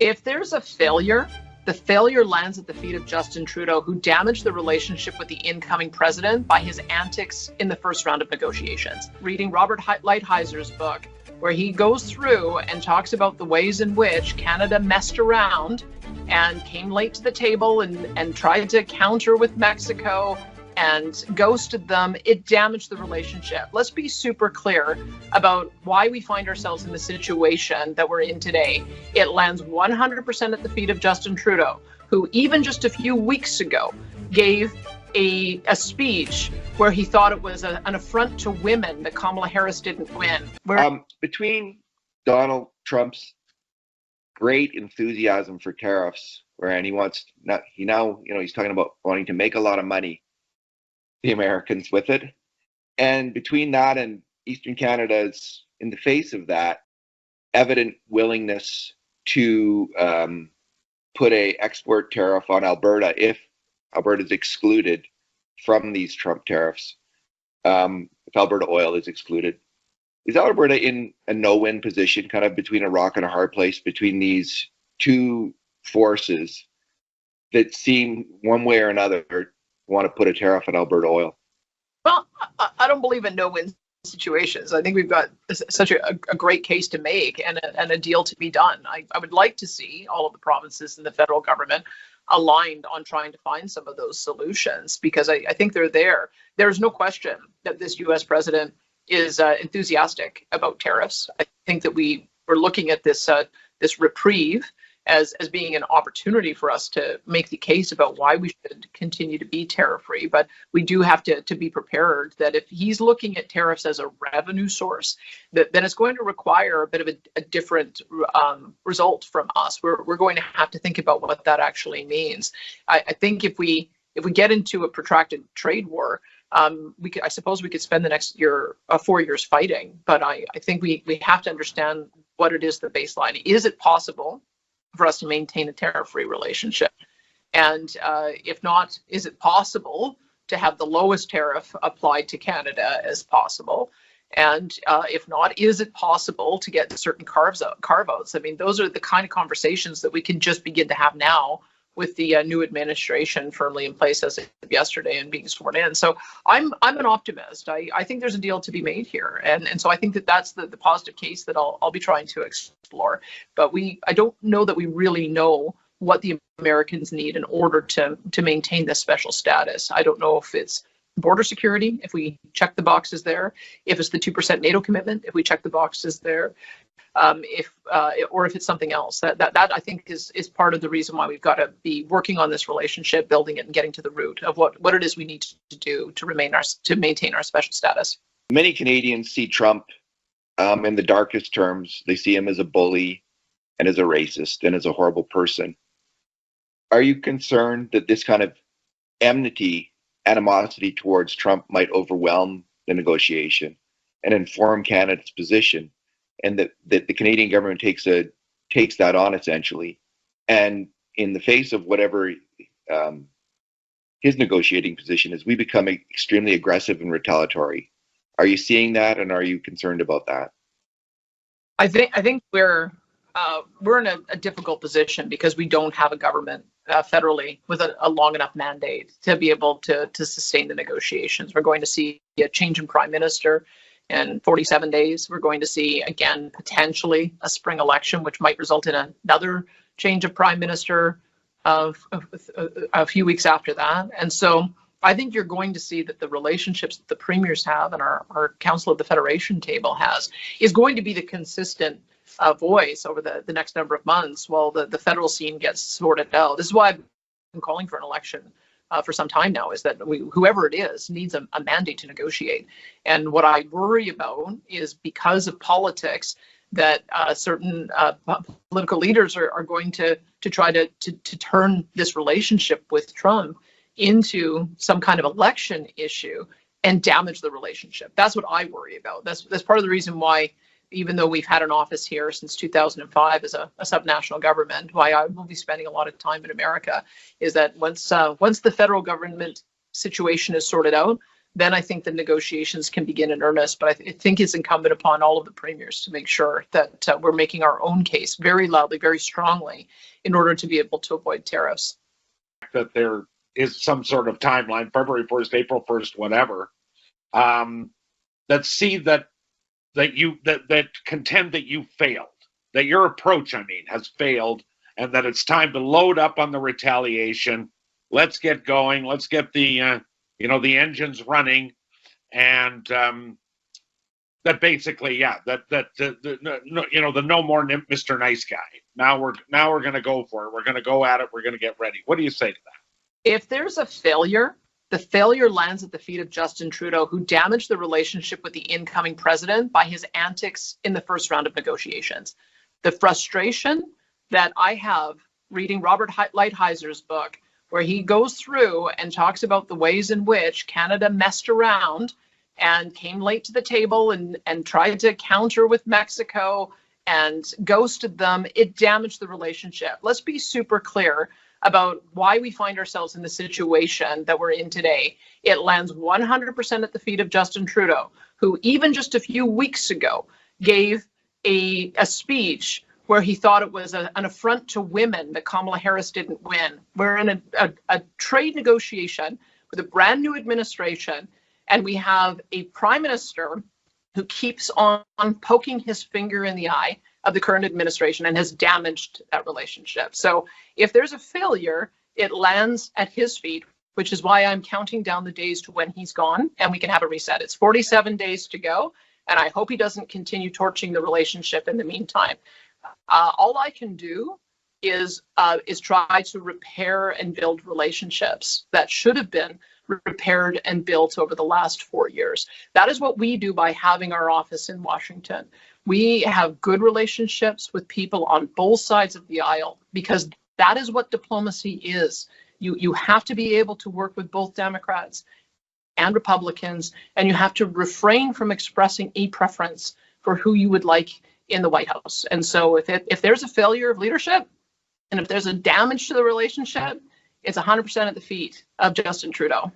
If there's a failure, the failure lands at the feet of Justin Trudeau, who damaged the relationship with the incoming president by his antics in the first round of negotiations. Reading Robert Lighthizer book, where he goes through and talks about the ways in which Canada messed around and came late to the table and tried to counter with Mexico and ghosted them, it damaged the relationship. Let's be super clear about why we find ourselves in the situation that we're in today. It lands 100% at the feet of Justin Trudeau, who even just a few weeks ago gave a speech where he thought it was an affront to women that Kamala Harris didn't win. Between Donald Trump's great enthusiasm for tariffs, he's talking about wanting to make a lot of money, the Americans with it. And between that and Eastern Canada's, in the face of that, evident willingness to put a export tariff on Alberta if Alberta is excluded from these Trump tariffs, if Alberta oil is excluded. Is Alberta in a no-win position, kind of between a rock and a hard place, between these two forces that seem one way or another want to put a tariff on Alberta oil? Well, I don't believe in no-win situations. I think we've got such a great case to make and a deal to be done. I would like to see all of the provinces and the federal government aligned on trying to find some of those solutions, because I think they're there. There's no question that this U.S. president is enthusiastic about tariffs. I think that we're looking at this reprieve as being an opportunity for us to make the case about why we should continue to be tariff-free. But we do have to be prepared that if he's looking at tariffs as a revenue source, then it's going to require a bit of a different result from us. We're going to have to think about what that actually means. I think if we get into a protracted trade war, I suppose we could spend the next 4 years fighting. But I think we have to understand what it is, the baseline. Is it possible for us to maintain a tariff-free relationship? And if not, is it possible to have the lowest tariff applied to Canada as possible? And if not, is it possible to get certain carve-outs? I mean, those are the kind of conversations that we can just begin to have now with the new administration firmly in place as of yesterday and being sworn in. So I'm an optimist. I think there's a deal to be made here. And so I think that's the positive case that I'll be trying to explore. But I don't know that we really know what the Americans need in order to maintain this special status. I don't know if it's border security, if we check the boxes there, if it's the 2% NATO commitment, if we check the boxes there, or if it's something else. That I think is part of the reason why we've got to be working on this relationship, building it, and getting to the root of what it is we need to do to maintain our special status. Many Canadians see Trump in the darkest terms. They see him as a bully and as a racist and as a horrible person. Are you concerned that this kind of animosity towards Trump might overwhelm the negotiation and inform Canada's position, and that the Canadian government takes that on essentially, and in the face of whatever his negotiating position is, we become extremely aggressive and retaliatory? Are you seeing that, and are you concerned about that? I think we're in a difficult position because we don't have a government federally with a long enough mandate to be able to sustain the negotiations. We're going to see a change in prime minister in 47 days. We're going to see, again, potentially a spring election, which might result in another change of prime minister a few weeks after that. And so I think you're going to see that the relationships that the premiers have and our Council of the Federation table has is going to be the consistent voice over the next number of months while the federal scene gets sorted out. This is why I've been calling for an election for some time now, is that whoever it is needs a mandate to negotiate. And what I worry about is, because of politics, that certain political leaders are going to try to turn this relationship with Trump into some kind of election issue and damage the relationship. That's what I worry about. That's part of the reason why, even though we've had an office here since 2005 as a subnational government, why I will be spending a lot of time in America, is that once the federal government situation is sorted out, then I think the negotiations can begin in earnest. But I think it's incumbent upon all of the premiers to make sure that we're making our own case very loudly, very strongly, in order to be able to avoid tariffs. That there is some sort of timeline, February 1st, April 1st, whatever, that contend that you failed, that your approach, has failed, and that it's time to load up on the retaliation. Let's get going. Let's get the the engines running, and that basically, the no more Mr. Nice Guy. Now we're going to go for it. We're going to go at it. We're going to get ready. What do you say to that? If there's a failure, the failure lands at the feet of Justin Trudeau, who damaged the relationship with the incoming president by his antics in the first round of negotiations. The frustration that I have reading Robert Lighthizer book, where he goes through and talks about the ways in which Canada messed around and came late to the table and tried to counter with Mexico and ghosted them, it damaged the relationship. Let's be super clear about why we find ourselves in the situation that we're in today. It lands 100% at the feet of Justin Trudeau, who even just a few weeks ago gave a speech where he thought it was an affront to women that Kamala Harris didn't win. We're in a trade negotiation with a brand new administration, and we have a prime minister who keeps on poking his finger in the eye of the current administration and has damaged that relationship. So if there's a failure, it lands at his feet, which is why I'm counting down the days to when he's gone and we can have a reset. It's 47 days to go, and I hope he doesn't continue torching the relationship in the meantime. All I can do is try to repair and build relationships that should have been repaired and built over the last 4 years. That is what we do by having our office in Washington. We have good relationships with people on both sides of the aisle, because that is what diplomacy is. You have to be able to work with both Democrats and Republicans, and you have to refrain from expressing a preference for who you would like in the White House. And so if there's a failure of leadership, and if there's a damage to the relationship, it's 100% at the feet of Justin Trudeau.